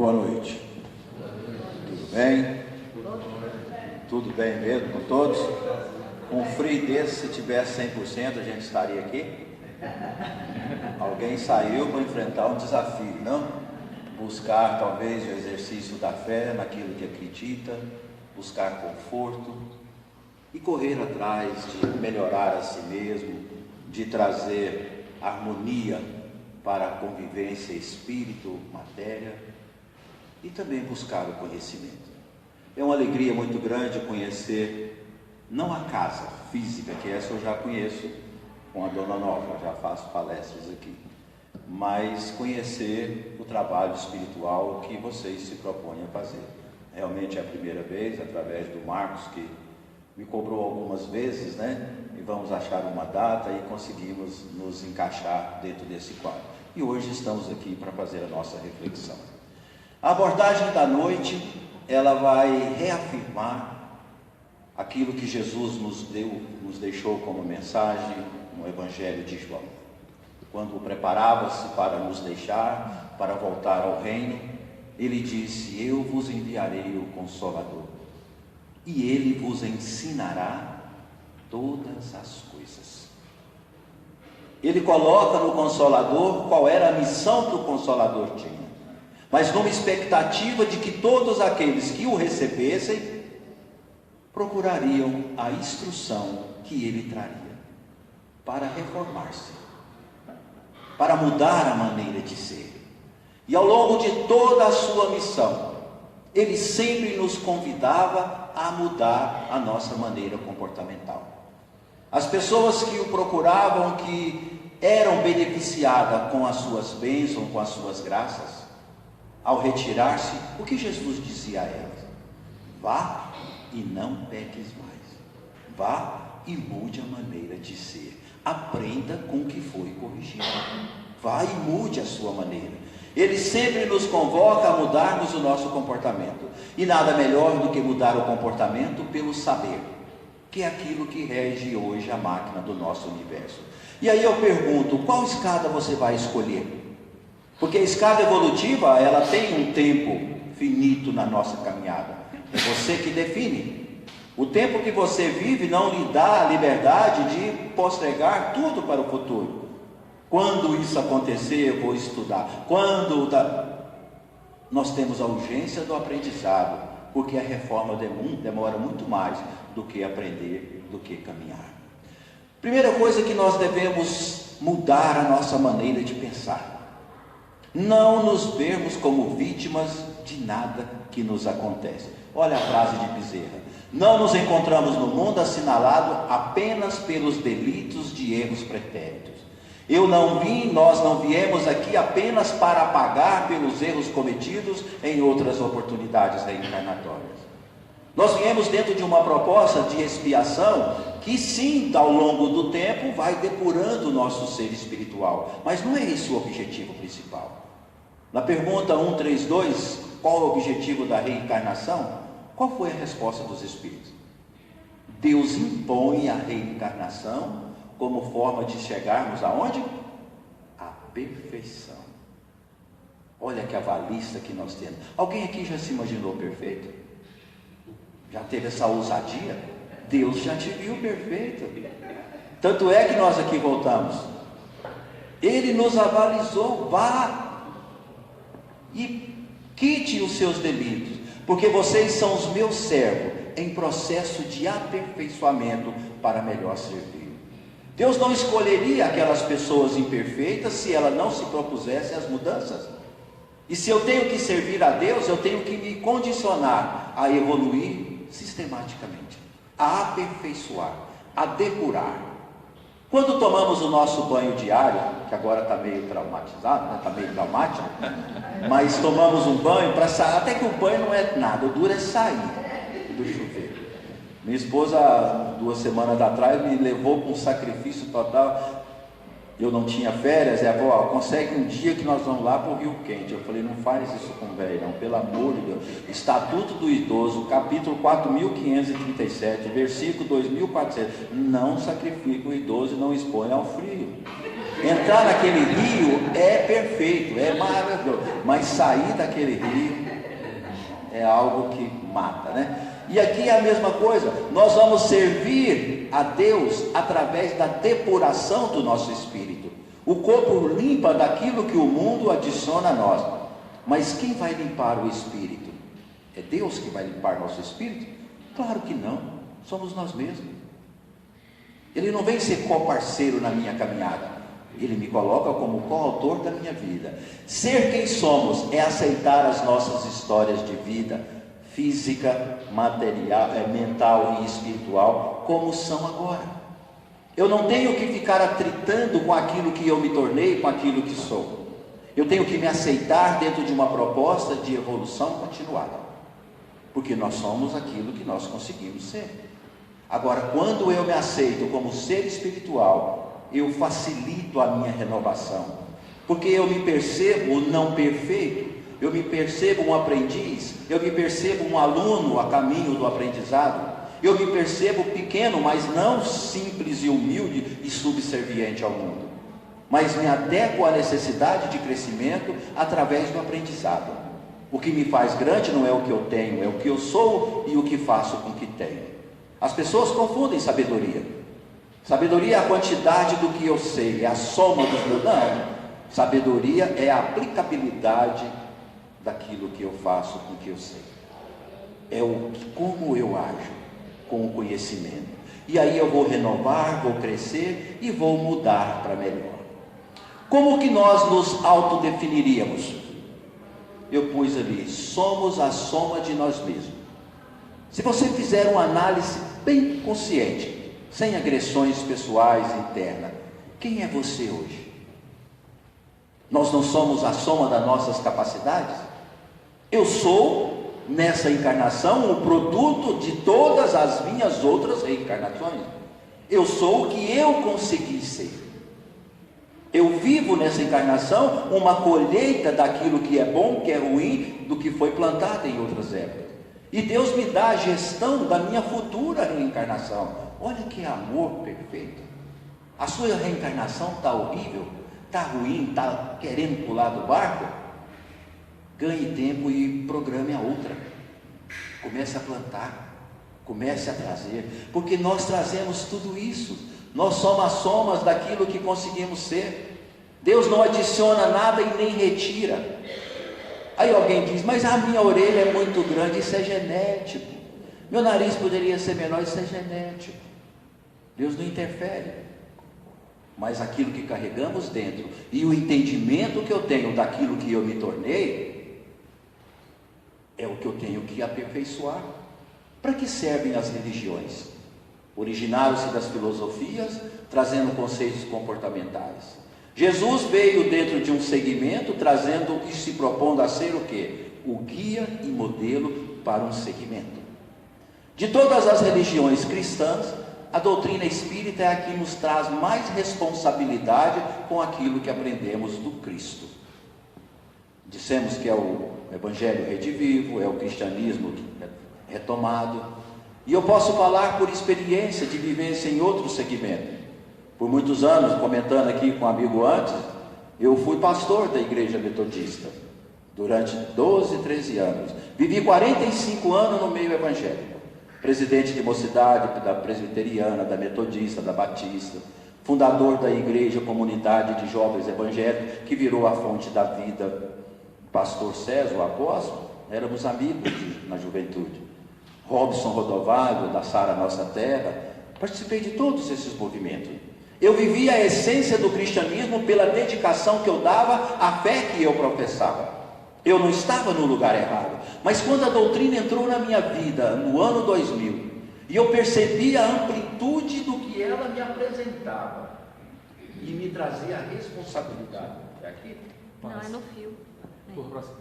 Boa noite. Tudo bem? Tudo bem mesmo com todos? Com um frio desse, se tivesse 100%, a gente estaria aqui? Alguém saiu para enfrentar um desafio, não? Buscar talvez o exercício da fé naquilo que acredita, buscar conforto e correr atrás de melhorar a si mesmo, de trazer harmonia para a convivência espírito-matéria e também buscar o conhecimento. É uma alegria muito grande conhecer, não a casa física, que essa eu já conheço com a Dona Nova, já faço palestras aqui, mas conhecer o trabalho espiritual que vocês se propõem a fazer. Realmente é a primeira vez, através do Marcos, que me cobrou algumas vezes, né? E vamos achar uma data e conseguimos nos encaixar dentro desse quadro. E hoje estamos aqui para fazer a nossa reflexão. A abordagem da noite, ela vai reafirmar aquilo que Jesus nos deixou como mensagem no Evangelho de João. Quando preparava-se para nos deixar, para voltar ao reino, ele disse: eu vos enviarei o Consolador, e ele vos ensinará todas as coisas. Ele coloca no Consolador qual era a missão que o Consolador tinha, mas numa expectativa de que todos aqueles que o recebessem procurariam a instrução que ele traria para reformar-se, para mudar a maneira de ser. E ao longo de toda a sua missão, ele sempre nos convidava a mudar a nossa maneira comportamental. As pessoas que o procuravam, que eram beneficiadas com as suas bênçãos, com as suas graças, ao retirar-se, o que Jesus dizia a elas? Vá e não peques mais. Vá e mude a maneira de ser. Aprenda com o que foi corrigido. Vá e mude a sua maneira. Ele sempre nos convoca a mudarmos o nosso comportamento. E nada melhor do que mudar o comportamento pelo saber, que é aquilo que rege hoje a máquina do nosso universo. E aí eu pergunto, qual escada você vai escolher? Porque a escada evolutiva, ela tem um tempo finito na nossa caminhada. É você que define. O tempo que você vive não lhe dá a liberdade de postergar tudo para o futuro. Quando isso acontecer, eu vou estudar. Nós temos a urgência do aprendizado, porque a reforma demora muito mais do que aprender, do que caminhar. Primeira coisa que nós devemos mudar a nossa maneira de pensar. Não nos vermos como vítimas de nada que nos acontece. Olha a frase de Bezerra: não nos encontramos no mundo assinalado apenas pelos delitos de erros pretéritos. Nós não viemos aqui apenas para pagar pelos erros cometidos em outras oportunidades reencarnatórias. Nós viemos dentro de uma proposta de expiação que sim, ao longo do tempo, vai depurando o nosso ser espiritual. Mas não é esse o objetivo principal. Na pergunta 132, qual é o objetivo da reencarnação? Qual foi a resposta dos espíritos? Deus impõe a reencarnação como forma de chegarmos aonde? À perfeição. Olha que avalista que nós temos. Alguém aqui já se imaginou perfeito? Já teve essa ousadia? Deus já te viu perfeito. Tanto é que nós aqui voltamos. Ele nos avalizou. Vá e quite os seus delitos, porque vocês são os meus servos em processo de aperfeiçoamento para melhor servir. Deus não escolheria aquelas pessoas imperfeitas se ela não se propusesse as mudanças. E se eu tenho que servir a Deus, eu tenho que me condicionar a evoluir sistematicamente, a aperfeiçoar, a depurar. Quando tomamos o nosso banho diário, que agora está meio traumatizado, está meio traumático, mas tomamos um banho para sair, até que o banho não é nada, o duro é sair do chuveiro. Minha esposa, 2 semanas atrás, me levou para um sacrifício total. Eu não tinha férias, ela falou: consegue um dia que nós vamos lá para o Rio Quente. Eu falei: não faz isso com o velho, não, pelo amor de Deus. Estatuto do Idoso, capítulo 4.537, versículo 2.400. Não sacrifique o idoso e não exponha ao frio. Entrar naquele rio é perfeito, é maravilhoso, mas sair daquele rio é algo que mata, né? E aqui é a mesma coisa, nós vamos servir a Deus através da depuração do nosso espírito. O corpo limpa daquilo que o mundo adiciona a nós, mas quem vai limpar o espírito? É Deus que vai limpar nosso espírito? Claro que não, somos nós mesmos. Ele não vem ser co-parceiro na minha caminhada, Ele me coloca como coautor da minha vida. Ser quem somos é aceitar as nossas histórias de vida, física, material, mental e espiritual, como são agora. Eu não tenho que ficar atritando com aquilo que eu me tornei, com aquilo que sou. Eu tenho que me aceitar dentro de uma proposta de evolução continuada, porque nós somos aquilo que nós conseguimos ser. Agora, quando eu me aceito como ser espiritual, eu facilito a minha renovação, porque eu me percebo não perfeito, eu me percebo um aprendiz, eu me percebo um aluno a caminho do aprendizado, eu me percebo pequeno, mas não simples e humilde e subserviente ao mundo, mas me adequo à necessidade de crescimento através do aprendizado. O que me faz grande não é o que eu tenho, é o que eu sou e o que faço com o que tenho. As pessoas confundem sabedoria. Sabedoria é a quantidade do que eu sei, é a soma dos meus. Não, sabedoria é a aplicabilidade daquilo que eu faço com o que eu sei. É como eu ajo com o conhecimento. E aí eu vou renovar, vou crescer e vou mudar para melhor. Como que nós nos autodefiniríamos? Eu pus ali, somos a soma de nós mesmos. Se você fizer uma análise bem consciente, sem agressões pessoais e internas, quem é você hoje? Nós não somos a soma das nossas capacidades? Eu sou, nessa encarnação, o produto de todas as minhas outras reencarnações. Eu sou o que eu consegui ser. Eu vivo nessa encarnação uma colheita daquilo que é bom, que é ruim, do que foi plantado em outras épocas. E Deus me dá a gestão da minha futura reencarnação. Olha que amor perfeito. A sua reencarnação está horrível, está ruim, está querendo pular do barco? Ganhe tempo e programe a outra. Comece a plantar, comece a trazer, porque nós trazemos tudo isso. Nós somos as somas daquilo que conseguimos ser. Deus não adiciona nada e nem retira. Aí alguém diz, mas a minha orelha é muito grande, isso é genético. Meu nariz poderia ser menor, isso é genético. Deus não interfere. Mas aquilo que carregamos dentro e o entendimento que eu tenho daquilo que eu me tornei, é o que eu tenho que aperfeiçoar. Para que servem as religiões? Originaram-se das filosofias, trazendo conceitos comportamentais. Jesus veio dentro de um segmento, trazendo e se propondo a ser o quê? O guia e modelo para um segmento. De todas as religiões cristãs, a doutrina espírita é a que nos traz mais responsabilidade com aquilo que aprendemos do Cristo. Dissemos que é o Evangelho redivivo, é o cristianismo retomado. E eu posso falar por experiência de vivência em outro segmento. Por muitos anos, comentando aqui com um amigo antes, eu fui pastor da igreja metodista, durante 12, 13 anos. Vivi 45 anos no meio evangélico. Presidente de mocidade, da presbiteriana, da metodista, da batista. Fundador da igreja Comunidade de Jovens Evangélicos, que virou a fonte da vida. Pastor César, o apóstolo, éramos amigos na juventude. Robson Rodovalho, da Sara Nossa Terra. Participei de todos esses movimentos. Eu vivia a essência do cristianismo pela dedicação que eu dava à fé que eu professava. Eu não estava no lugar errado. Mas quando a doutrina entrou na minha vida, no ano 2000, e eu percebi a amplitude do que ela me apresentava, e me trazia a responsabilidade. É aqui? Não, é no fio. Por próximo.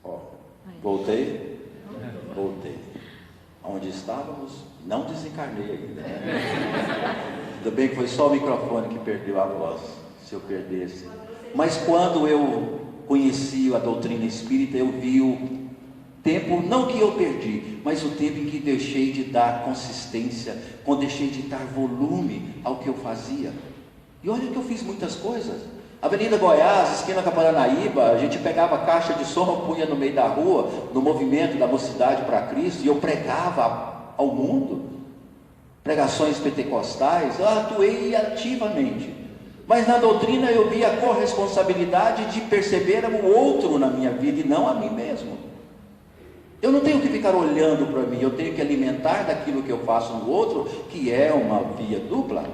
Ó, voltei. Onde estávamos, não desencarnei ainda. Ainda bem que foi só o microfone que perdeu a voz, se eu perdesse. Mas quando eu conheci a doutrina espírita, eu vi o Tempo não que eu perdi, mas o tempo em que deixei de dar consistência, quando deixei de dar volume ao que eu fazia. E olha que eu fiz muitas coisas. Avenida Goiás, esquina com a Paranaíba, a gente pegava caixa de som, punha no meio da rua, no movimento da Mocidade para Cristo, e eu pregava ao mundo, pregações pentecostais, eu atuei ativamente. Mas na doutrina eu vi a corresponsabilidade de perceber o outro na minha vida e não a mim mesmo. Eu não tenho que ficar olhando para mim, eu tenho que alimentar daquilo que eu faço no outro, que é uma via dupla.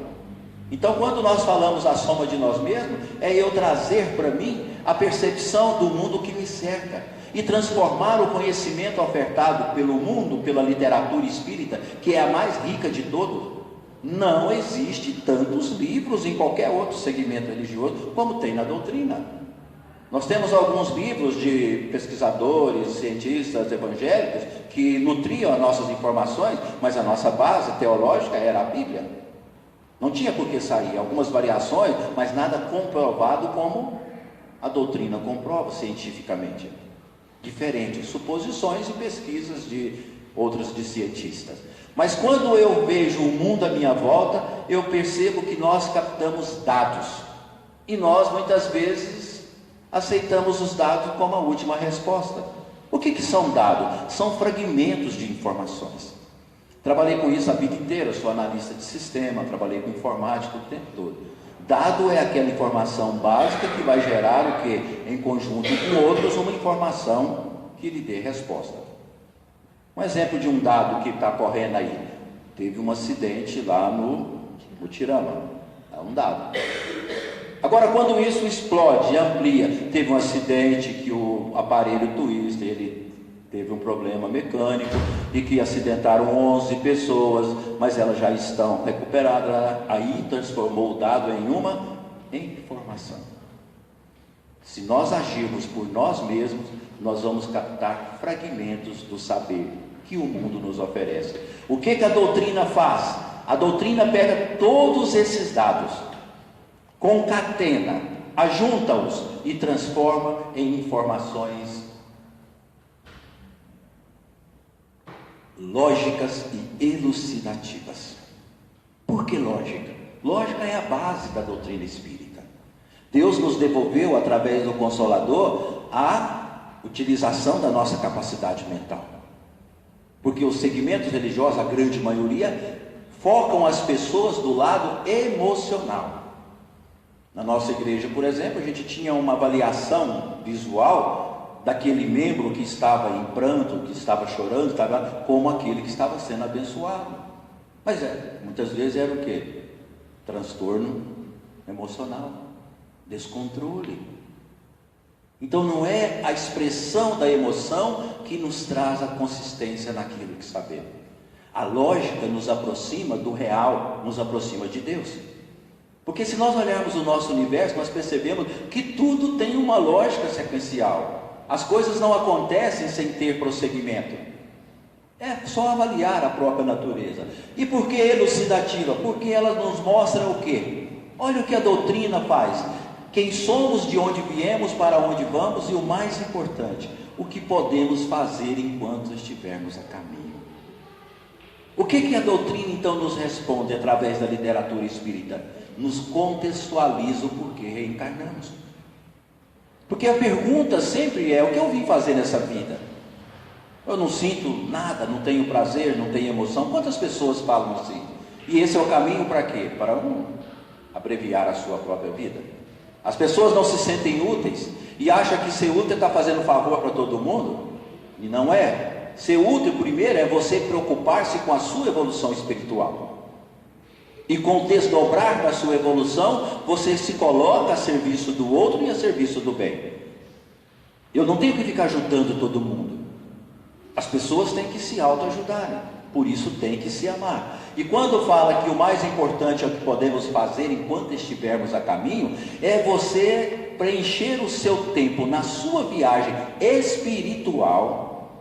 Então, quando nós falamos a soma de nós mesmos, é eu trazer para mim a percepção do mundo que me cerca e transformar o conhecimento ofertado pelo mundo, pela literatura espírita, que é a mais rica de todos. Não existe tantos livros em qualquer outro segmento religioso como tem na doutrina. Nós temos alguns livros de pesquisadores, cientistas evangélicos que nutriam as nossas informações, mas a nossa base teológica era a Bíblia. Não tinha por que sair, algumas variações, mas nada comprovado como a doutrina comprova cientificamente. Diferentes suposições e pesquisas de outros de cientistas. Mas quando eu vejo o mundo à minha volta, eu percebo que nós captamos dados. E nós muitas vezes aceitamos os dados como a última resposta. O que são dados? São fragmentos de informações. Trabalhei com isso a vida inteira, sou analista de sistema, trabalhei com informática o tempo todo. Dado é aquela informação básica que vai gerar o quê? Em conjunto com outros, uma informação que lhe dê resposta. Um exemplo de um dado que está correndo aí. Teve um acidente lá no Mutirama. É um dado. Agora, quando isso explode, amplia, teve um acidente que o aparelho Twister, ele teve um problema mecânico e que acidentaram 11 pessoas, mas elas já estão recuperadas. Aí transformou o dado em uma informação. Se nós agirmos por nós mesmos, nós vamos captar fragmentos do saber que o mundo nos oferece. O que a doutrina faz? A doutrina pega todos esses dados, concatena, ajunta-os e transforma em informações lógicas e elucidativas. Por que lógica? Lógica é a base da doutrina espírita. Deus nos devolveu, através do Consolador, a utilização da nossa capacidade mental. Porque os segmentos religiosos, a grande maioria, focam as pessoas do lado emocional. Na nossa igreja, por exemplo, a gente tinha uma avaliação visual daquele membro que estava em pranto, que estava chorando, estava como aquele que estava sendo abençoado. Mas muitas vezes era o quê? Transtorno emocional, descontrole. Então não é a expressão da emoção que nos traz a consistência naquilo que sabemos. A lógica nos aproxima do real, nos aproxima de Deus. Porque se nós olharmos o nosso universo, nós percebemos que tudo tem uma lógica sequencial. As coisas não acontecem sem ter prosseguimento. É só avaliar a própria natureza. E por que elucidativa? Porque ela nos mostra o quê? Olha o que a doutrina faz. Quem somos, de onde viemos, para onde vamos e o mais importante, o que podemos fazer enquanto estivermos a caminho. O que a doutrina então nos responde através da literatura espírita? Nos contextualiza o porquê reencarnamos. Porque a pergunta sempre é: o que eu vim fazer nessa vida? Eu não sinto nada, não tenho prazer, não tenho emoção. Quantas pessoas falam assim? E esse é o caminho para quê? Para abreviar a sua própria vida. As pessoas não se sentem úteis e acham que ser útil está fazendo favor para todo mundo. E não é. Ser útil primeiro é você preocupar-se com a sua evolução espiritual. E com o desdobrar da sua evolução, você se coloca a serviço do outro e a serviço do bem. Eu não tenho que ficar ajudando todo mundo. As pessoas têm que se autoajudarem, por isso tem que se amar. E quando fala que o mais importante é o que podemos fazer enquanto estivermos a caminho, é você preencher o seu tempo na sua viagem espiritual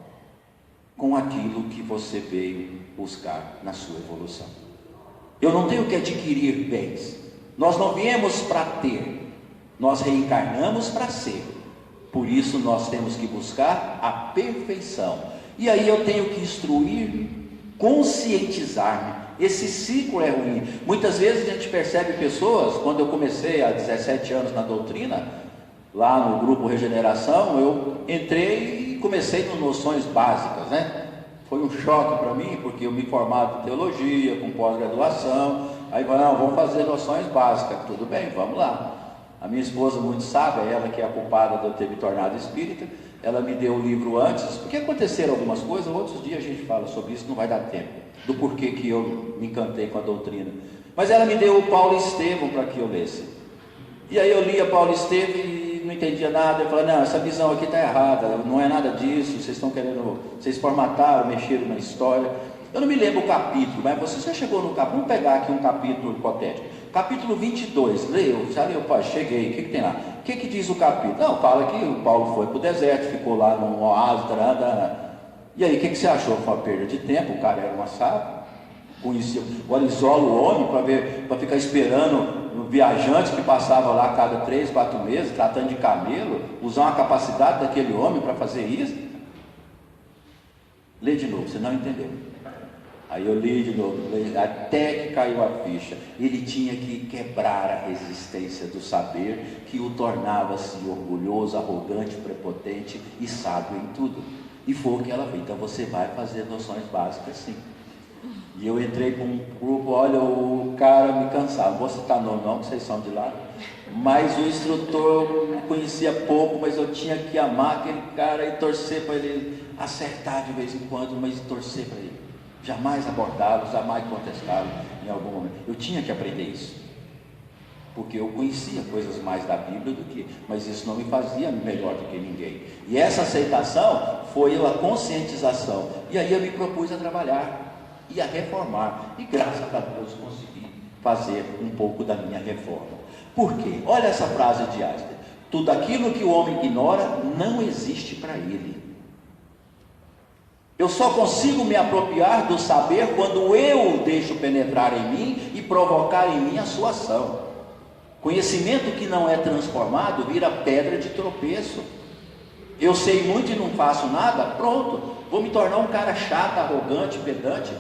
com aquilo que você veio buscar na sua evolução. Eu não tenho que adquirir bens. Nós não viemos para ter, nós reencarnamos para ser. Por isso nós temos que buscar a perfeição. E aí eu tenho que instruir, conscientizar-me. Esse ciclo é ruim. Muitas vezes a gente percebe pessoas, quando eu comecei há 17 anos na doutrina, lá no grupo Regeneração, eu entrei e comecei com noções básicas, né? Foi um choque para mim, porque eu me formava em teologia, com pós-graduação. Aí não, vamos fazer noções básicas. Tudo bem, vamos lá. A minha esposa, muito sábia, ela que é a culpada de eu ter me tornado espírita, ela me deu o livro antes, porque aconteceram algumas coisas, outros dias a gente fala sobre isso, não vai dar tempo, do porquê que eu me encantei com a doutrina. Mas ela me deu o Paulo Estevam para que eu lesse. E aí eu lia Paulo Estevam e não entendia nada. Eu falei, não, essa visão aqui está errada, não é nada disso, vocês estão querendo, vocês formataram, mexeram na história. Eu não me lembro o capítulo, mas você já chegou no capítulo, vamos pegar aqui um capítulo hipotético. Capítulo 22, leu, já leu, pai, cheguei, o que tem lá? O que diz o capítulo? Não, fala que o Paulo foi para o deserto, ficou lá num oásis, e aí o que você achou? Foi uma perda de tempo, o cara era uma sábia, conhecia, agora isola o homem para ficar esperando viajantes que passavam lá a cada 3, 4 meses, tratando de camelo, usar uma capacidade daquele homem para fazer isso? Lê de novo, você não entendeu. Aí eu li de novo, até que caiu a ficha. Ele tinha que quebrar a resistência do saber que o tornava-se orgulhoso, arrogante, prepotente e sábio em tudo. E foi o que ela fez. Então você vai fazer noções básicas sim. E eu entrei com um grupo, olha, o cara me cansava, não vou citar nome não, que vocês são de lá. Mas o instrutor me conhecia pouco, mas eu tinha que amar aquele cara e torcer para ele acertar de vez em quando, mas torcer para ele. Jamais abordá-lo, jamais contestá-lo em algum momento. Eu tinha que aprender isso, porque eu conhecia coisas mais da Bíblia do que, mas isso não me fazia melhor do que ninguém. E essa aceitação foi a conscientização. E aí eu me propus a trabalhar e a reformar. E graças a Deus consegui fazer um pouco da minha reforma. Por quê? Olha essa frase de Einstein: tudo aquilo que o homem ignora não existe para ele. Eu só consigo me apropriar do saber quando eu o deixo penetrar em mim e provocar em mim a sua ação. Conhecimento que não é transformado vira pedra de tropeço. Eu sei muito e não faço nada, pronto, vou me tornar um cara chato, arrogante, pedante.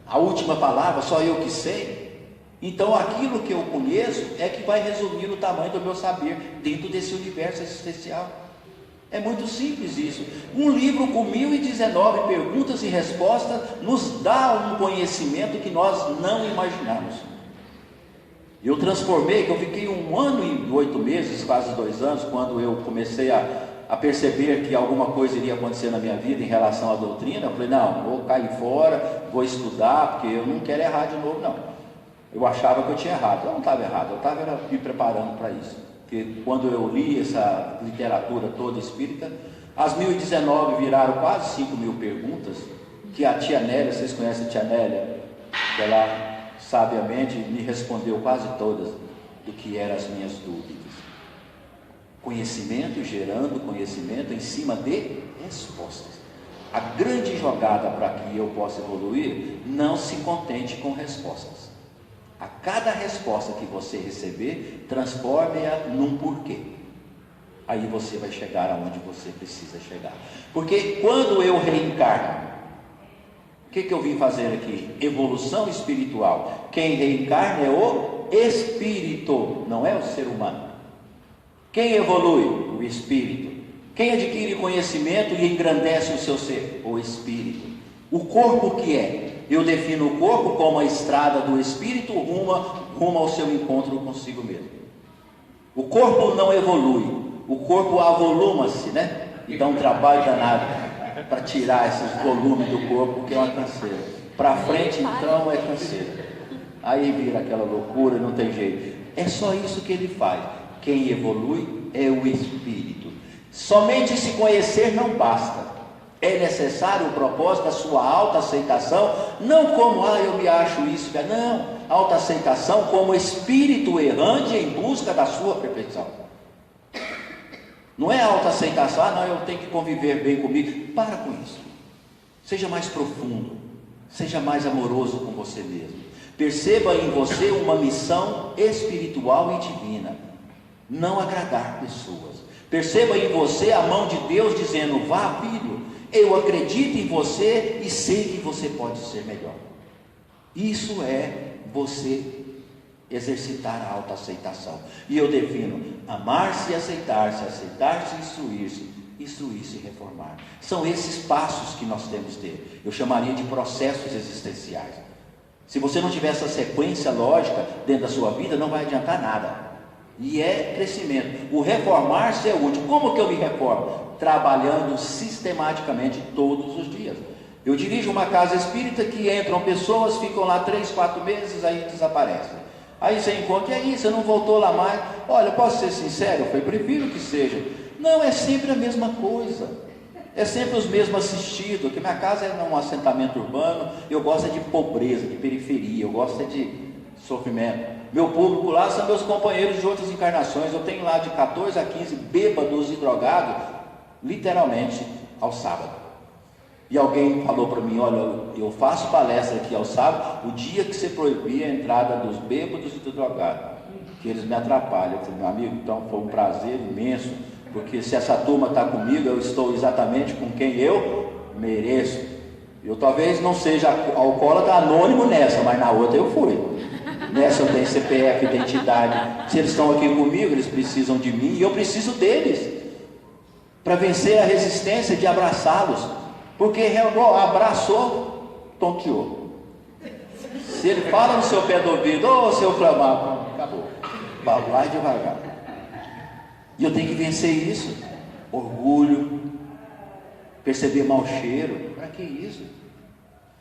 A última palavra, só eu que sei. Então aquilo que eu conheço é que vai resumir o tamanho do meu saber dentro desse universo existencial. É muito simples isso. Um livro com 1019 perguntas e respostas nos dá um conhecimento que nós não imaginamos. Eu transformei, que eu fiquei 1 ano e 8 meses, quase 2 anos, quando eu comecei a perceber que alguma coisa iria acontecer na minha vida em relação à doutrina. Eu falei, não, vou cair fora, vou estudar, porque eu não quero errar de novo, não. Eu achava que eu tinha errado. Eu não estava errado, eu estava me preparando para isso. Porque quando eu li essa literatura toda espírita, as 1019 viraram quase 5.000 perguntas, que a tia Nélia, vocês conhecem a tia Nélia? Ela sabiamente me respondeu quase todas do que eram as minhas dúvidas. Conhecimento gerando conhecimento em cima de respostas. A grande jogada para que eu possa evoluir, não se contente com respostas. A cada resposta que você receber, transforme-a num porquê. Aí você vai chegar aonde você precisa chegar. Porque quando eu reencarno, o que eu vim fazer aqui? Evolução espiritual. Quem reencarna é o espírito, não é o ser humano. Quem evolui? O espírito. Quem adquire conhecimento e engrandece o seu ser? O espírito. O corpo que é? Eu defino o corpo como a estrada do espírito rumo ao seu encontro consigo mesmo. O corpo não evolui, o corpo avoluma-se, né? E dá um trabalho danado para tirar esses volumes do corpo, que é uma canseira. Para frente, então, é canseira. Aí vira aquela loucura, não tem jeito. É só isso que ele faz. Quem evolui é o espírito. Somente se conhecer não basta. É necessário o propósito da sua autoaceitação, não como, eu me acho isso, não, autoaceitação como espírito errante em busca da sua perfeição. Não é autoaceitação, não, eu tenho que conviver bem comigo. Para com isso. Seja mais profundo, seja mais amoroso com você mesmo. Perceba em você uma missão espiritual e divina. Não agradar pessoas. Perceba em você a mão de Deus dizendo: vá, filho, eu acredito em você e sei que você pode ser melhor. Isso é você exercitar a autoaceitação. E eu defino: amar-se e aceitar-se, aceitar-se e instruir-se, instruir-se e reformar. São esses passos que nós temos que ter. Eu chamaria de processos existenciais. Se você não tiver essa sequência lógica dentro da sua vida, não vai adiantar nada. E é crescimento. O reformar-se é útil. Como que eu me reformo? Trabalhando sistematicamente todos os dias. Eu dirijo uma casa espírita que entram pessoas, ficam lá 3, 4 meses, aí desaparecem. Aí você encontra, e aí, você não voltou lá mais? Olha, posso ser sincero? Eu prefiro que seja. Não, é sempre a mesma coisa. É sempre os mesmos assistidos, porque minha casa é um assentamento urbano, eu gosto de pobreza, de periferia, eu gosto de sofrimento. Meu público lá são meus companheiros de outras encarnações. Eu tenho lá de 14 a 15 bêbados e drogados, literalmente, ao sábado. E alguém falou para mim: olha, eu faço palestra aqui ao sábado, o dia que você proibir a entrada dos bêbados e dos drogados, que eles me atrapalham. Eu falei: meu amigo, então foi um prazer imenso, porque se essa turma está comigo, eu estou exatamente com quem eu mereço. Eu talvez não seja alcoólatra anônimo nessa, mas na outra eu fui. Nessa eu tenho CPF, identidade. Se eles estão aqui comigo, eles precisam de mim e eu preciso deles, para vencer a resistência de abraçá-los. Porque abraçou, tonteou. Se ele fala no seu pé do ouvido: ô seu Flamar, acabou. Vai lá devagar. E eu tenho que vencer isso. Orgulho, perceber mau cheiro. Para que isso?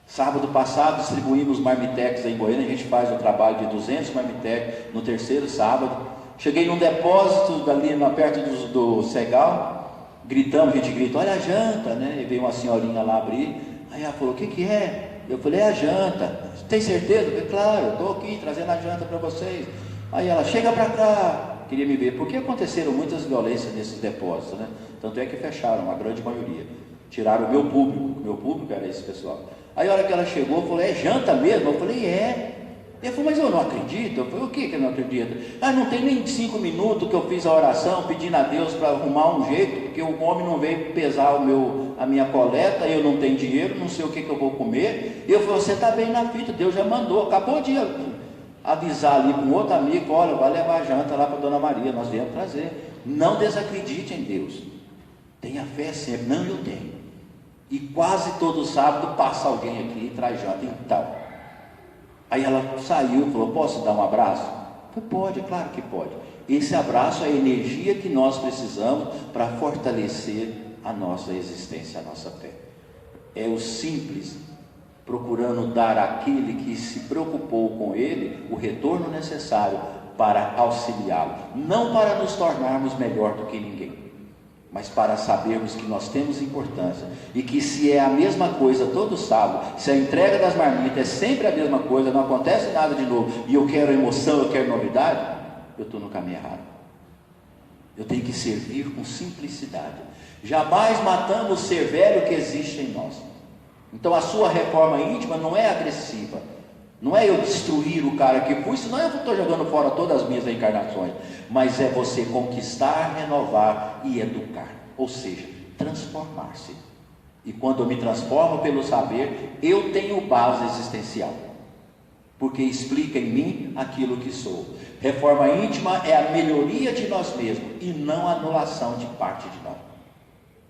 Sábado passado distribuímos marmitex em Goiânia. A gente faz um trabalho de 200 marmitex no terceiro sábado. Cheguei num depósito ali perto do Segal, gritamos, a gente grita: olha a janta, né? E veio uma senhorinha lá abrir. Aí ela falou: o que é? Eu falei: é a janta. Tem certeza? Eu falei: claro, estou aqui trazendo a janta para vocês. Aí ela: chega para cá. Queria me ver, porque aconteceram muitas violências nesses depósitos, né? Tanto é que fecharam, a grande maioria. Tiraram o meu público era esse pessoal. Aí a hora que ela chegou, falou: é janta mesmo? Eu falei: é. Ele falou: mas eu não acredito. Eu falei: o que eu não acredito? Não tem nem 5 minutos que eu fiz a oração pedindo a Deus para arrumar um jeito, porque o homem não veio pesar a minha coleta, eu não tenho dinheiro, não sei o que eu vou comer. Eu falei: você está bem na fita, Deus já mandou, acabou de avisar ali com outro amigo: olha, vai levar a janta lá para Dona Maria, nós viemos trazer. Não desacredite em Deus, tenha fé sempre. Não, eu tenho. E quase todo sábado passa alguém aqui e traz janta. Então, aí ela saiu e falou: posso dar um abraço? Eu falei: pode, claro que pode. Esse abraço é a energia que nós precisamos para fortalecer a nossa existência, a nossa fé. É o simples, procurando dar àquele que se preocupou com ele o retorno necessário para auxiliá-lo, não para nos tornarmos melhor do que ninguém, mas para sabermos que nós temos importância, e que se é a mesma coisa todo sábado, se a entrega das marmitas é sempre a mesma coisa, não acontece nada de novo, e eu quero emoção, eu quero novidade, eu estou no caminho errado. Eu tenho que servir com simplicidade. Jamais matamos o ser velho que existe em nós. Então a sua reforma íntima não é agressiva, não é eu destruir o cara que fui, senão eu estou jogando fora todas as minhas reencarnações, mas é você conquistar, renovar e educar, ou seja, transformar-se. E quando eu me transformo pelo saber, eu tenho base existencial, porque explica em mim aquilo que sou. Reforma íntima é a melhoria de nós mesmos e não a anulação de parte de nós.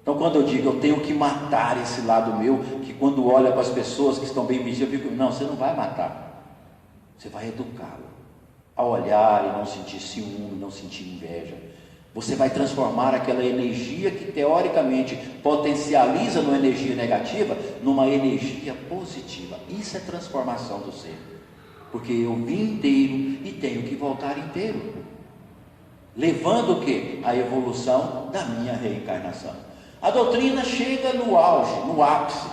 Então quando eu digo eu tenho que matar esse lado meu, que quando olha para as pessoas que estão bem vestidas, eu fico: não, você não vai matar, você vai educá-lo, a olhar e não sentir ciúme, não sentir inveja. Você vai transformar aquela energia que teoricamente potencializa numa energia negativa, numa energia positiva. Isso é transformação do ser, porque eu vim inteiro e tenho que voltar inteiro, levando o quê? A evolução da minha reencarnação. A doutrina chega no auge, no ápice.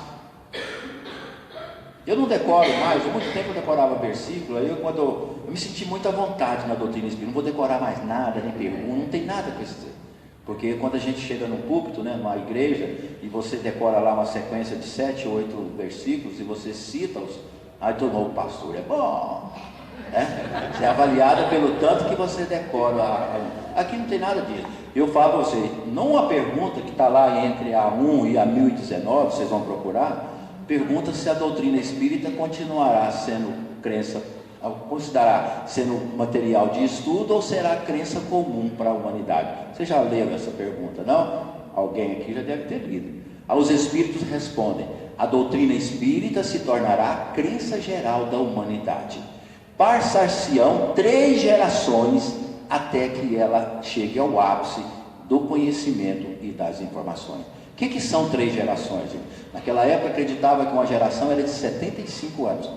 Eu não decoro mais, há muito tempo eu decorava versículo, aí eu me senti muito à vontade na doutrina espírita, não vou decorar mais nada, nem pergunta, não tem nada para dizer. Porque quando a gente chega num púlpito, né, numa igreja, e você decora lá uma sequência de 7 ou 8 versículos, e você cita-os, aí todo mundo: o pastor é bom, Você é avaliada pelo tanto que você decora. Aqui não tem nada disso. Eu falo para você, numa pergunta que está lá entre a 1 e a 1019, vocês vão procurar, pergunta se a doutrina espírita continuará sendo crença, considerar sendo material de estudo ou será crença comum para a humanidade. Você já leu essa pergunta, não? Alguém aqui já deve ter lido. Os espíritos respondem: a doutrina espírita se tornará crença geral da humanidade. Passar-se-ão 3 gerações até que ela chegue ao ápice do conhecimento e das informações. O que são 3 gerações? Naquela época acreditava que uma geração era de 75 anos.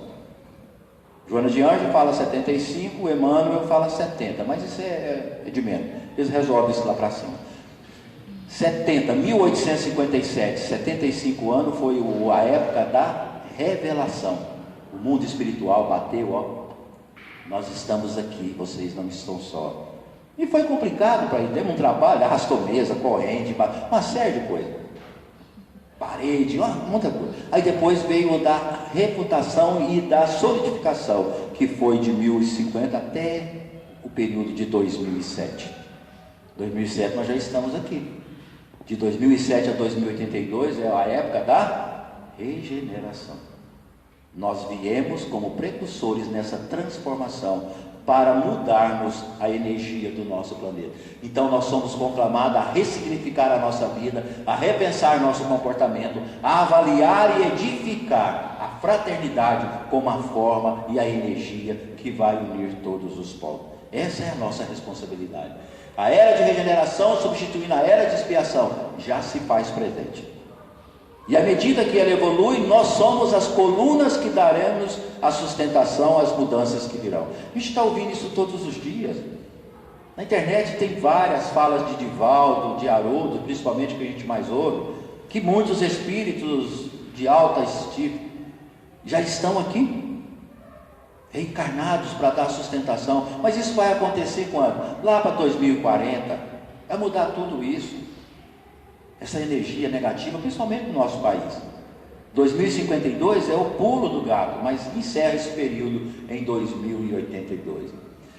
Joana de Anjos fala 75, Emmanuel fala 70, mas isso é de menos. Eles resolvem isso lá para cima. 1857, 75 anos foi a época da revelação. O mundo espiritual bateu, ó. Nós estamos aqui, vocês não estão só. E foi complicado para ir, demos um trabalho, arrastou mesa, corrente, uma série de coisas. Parede, muita coisa. Aí depois veio o da reputação e da solidificação, que foi de 1050 até o período de 2007. 2007 nós já estamos aqui. De 2007 a 2082 é a época da regeneração. Nós viemos como precursores nessa transformação para mudarmos a energia do nosso planeta. Então nós somos conclamados a ressignificar a nossa vida, a repensar nosso comportamento, a avaliar e edificar a fraternidade como a forma e a energia que vai unir todos os povos. Essa é a nossa responsabilidade. A era de regeneração, substituindo a era de expiação, já se faz presente. E à medida que ela evolui, nós somos as colunas que daremos a sustentação às mudanças que virão. A gente está ouvindo isso todos os dias. Na internet tem várias falas de Divaldo, de Haroldo, principalmente que a gente mais ouve, que muitos espíritos de alta estima já estão aqui, reencarnados para dar sustentação. Mas isso vai acontecer quando? Lá para 2040, vai mudar tudo isso. Essa energia negativa, principalmente no nosso país. 2052 é o pulo do gato, mas encerra esse período em 2082.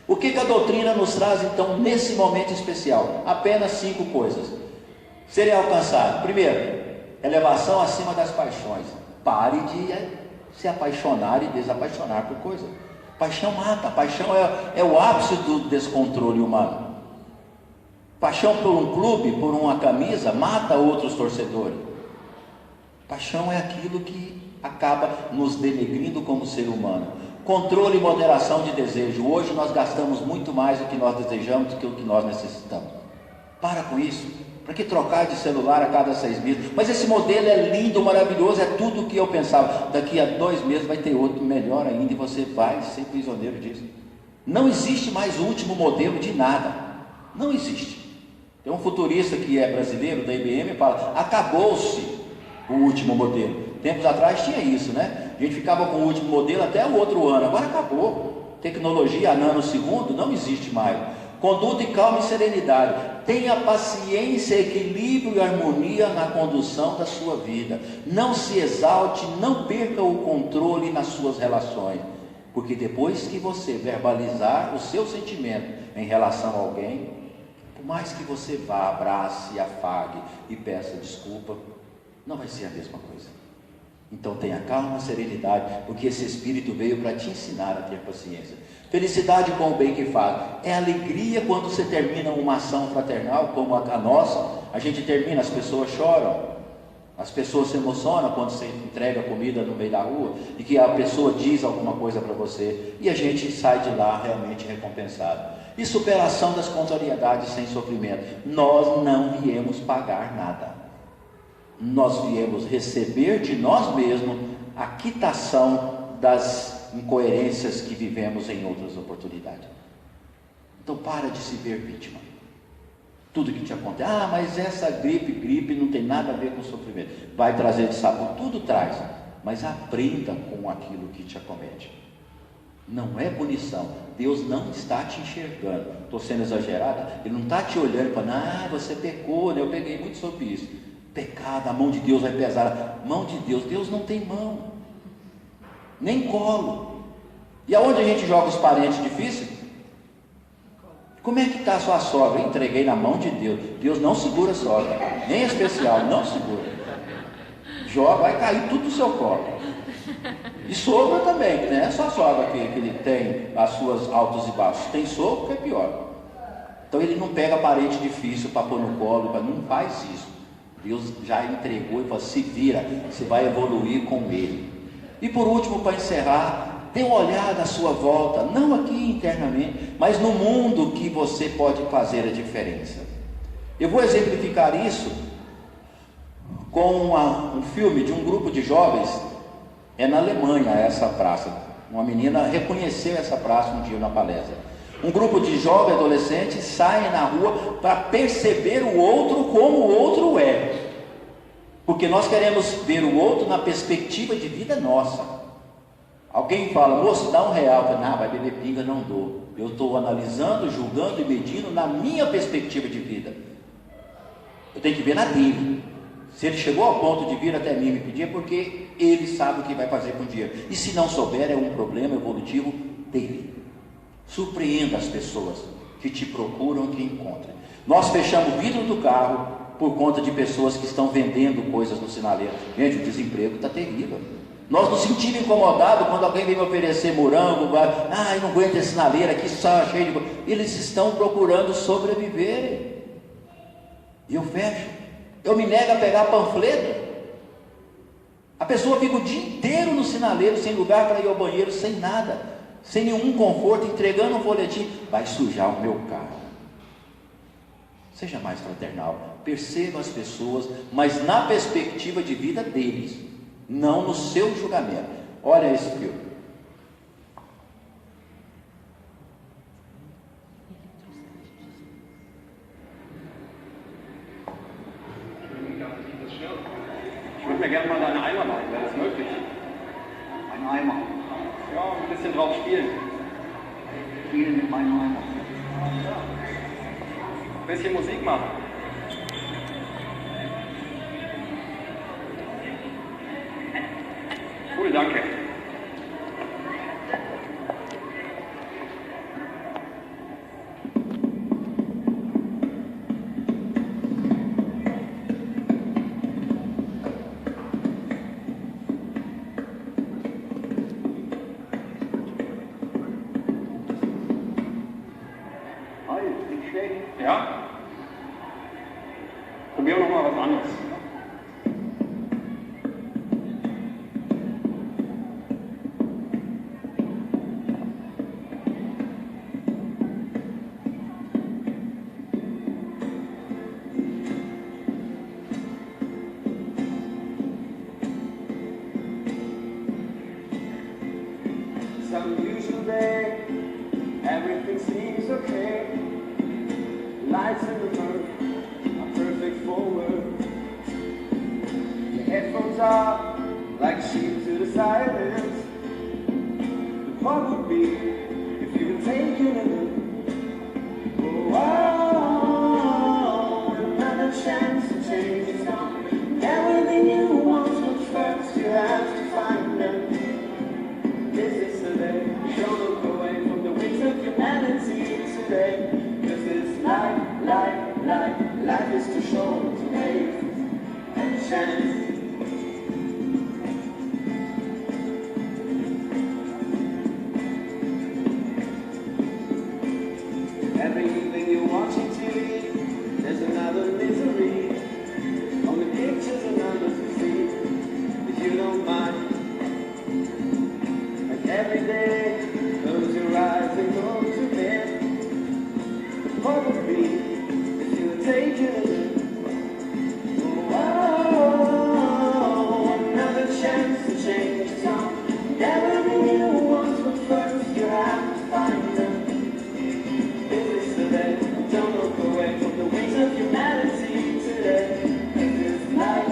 O que a doutrina nos traz então nesse momento especial? Apenas 5 coisas serem alcançadas. Primeiro, elevação acima das paixões. Pare de se apaixonar e desapaixonar por coisa. Paixão mata, paixão é o ápice do descontrole humano. Paixão por um clube, por uma camisa, mata outros torcedores. Paixão é aquilo que acaba nos denegrindo como ser humano. Controle e moderação de desejo. Hoje nós gastamos muito mais do que nós desejamos do que o que nós necessitamos. Para com isso. Para que trocar de celular a cada 6 meses? Mas esse modelo é lindo, maravilhoso, é tudo o que eu pensava. Daqui a 2 meses vai ter outro melhor ainda e você vai ser prisioneiro disso. Não existe mais o último modelo de nada. Não existe. Tem um futurista que é brasileiro, da IBM, fala: acabou-se o último modelo. Tempos atrás tinha isso, né? A gente ficava com o último modelo até o outro ano. Agora acabou. Tecnologia a nanosegundo não existe mais. Conduta e calma e serenidade. Tenha paciência, equilíbrio e harmonia na condução da sua vida. Não se exalte, não perca o controle nas suas relações. Porque depois que você verbalizar o seu sentimento em relação a alguém, por mais que você vá, abrace, afague e peça desculpa, não vai ser a mesma coisa. Então tenha calma, serenidade, porque esse Espírito veio para te ensinar a ter paciência. Felicidade com o bem que faz. É alegria quando você termina uma ação fraternal como a nossa. A gente termina, as pessoas choram, as pessoas se emocionam quando você entrega comida no meio da rua e que a pessoa diz alguma coisa para você e a gente sai de lá realmente recompensado. E superação das contrariedades sem sofrimento. Nós não viemos pagar nada. Nós viemos receber de nós mesmos a quitação das incoerências que vivemos em outras oportunidades. Então para de se ver vítima. Tudo que te acontece, mas essa gripe não tem nada a ver com sofrimento. Vai trazer de saúde, tudo traz, mas aprenda com aquilo que te acomete. Não é punição. Deus não está te enxergando. Estou sendo exagerado. Ele não está te olhando e falando: você pecou, né? Eu peguei muito sobre isso. Pecado, a mão de Deus vai pesar. Mão de Deus, Deus não tem mão, nem colo. E aonde a gente joga os parentes difíceis? Como é que está a sua sogra? Entreguei na mão de Deus. Deus não segura a sogra, nem especial, não segura. Joga, vai cair tudo no seu colo. E sogra também, não é só a sogra que ele tem as suas altos e baixos. Tem sogro que é pior. Então ele não pega parente difícil para pôr no colo, não faz isso. Deus já entregou e falou: se vira, você vai evoluir com ele. E por último, para encerrar, dê uma olhada à sua volta, não aqui internamente, mas no mundo que você pode fazer a diferença. Eu vou exemplificar isso com um filme de um grupo de jovens. É na Alemanha essa praça. Uma menina reconheceu essa praça um dia na palestra. Um grupo de jovens adolescentes saem na rua para perceber o outro como o outro é. Porque nós queremos ver o outro na perspectiva de vida nossa. Alguém fala: moço, dá R$1. Eu falo: não, vai beber pinga, não dou. Eu estou analisando, julgando e medindo na minha perspectiva de vida. Eu tenho que ver na dele. Se ele chegou ao ponto de vir até mim me pedir, é porque ele sabe o que vai fazer com o dinheiro. E se não souber, é um problema evolutivo dele. Surpreenda as pessoas que te procuram e que encontram. Nós fechamos o vidro do carro por conta de pessoas que estão vendendo coisas no sinaleiro. Gente, o desemprego está terrível. Nós nos sentimos incomodados quando alguém vem me oferecer morango, eu não aguento esse sinaleiro aqui, só cheio de... Eles estão procurando sobreviver. E eu fecho. Eu me nego a pegar panfleto. A pessoa fica o dia inteiro no sinaleiro, sem lugar para ir ao banheiro, sem nada, sem nenhum conforto, entregando um folhetim. Vai sujar o meu carro. Seja mais fraternal. Perceba as pessoas, mas na perspectiva de vida deles, não no seu julgamento. Olha esse filme. Ich würde mir gerne mal deinen Eimer leihen, wäre das möglich? Ein Eimer. Ja, ein bisschen drauf spielen. Spielen mit meinem Eimer. Ein bisschen Musik machen. Cool, danke. Ja? Probieren wir noch mal was anderes. Some usual day, everything seems okay. Lights in the room are perfect for work. The headphones are like sheep to the silence. The fun would be if you could take it in. Oh, another chance to change is gone. Everything you want, but first you have to find them. This is the day. Don't look away from the wings of humanity today. This is life. Life is too short to waste and chance. Every evening you're watching TV, there's another misery. On the pictures and numbers you see, if you don't mind. And every day, close your eyes and go to bed. Probably take it. Oh, another chance to change some. Everything you want, but first you have to find them. This is the day. Don't look away from the wings of humanity today. This is life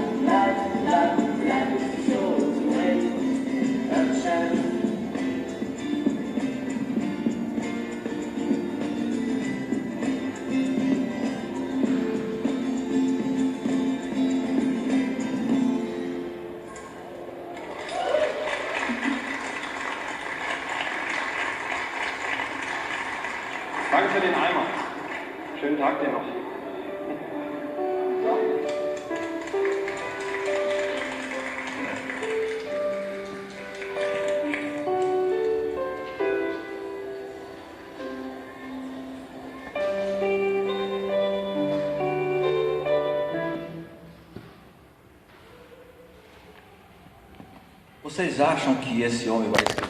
is too short to waste a chance. Dank für den Eimer. Schönen Tag dir noch. Vocês acham que esse homem vai escrever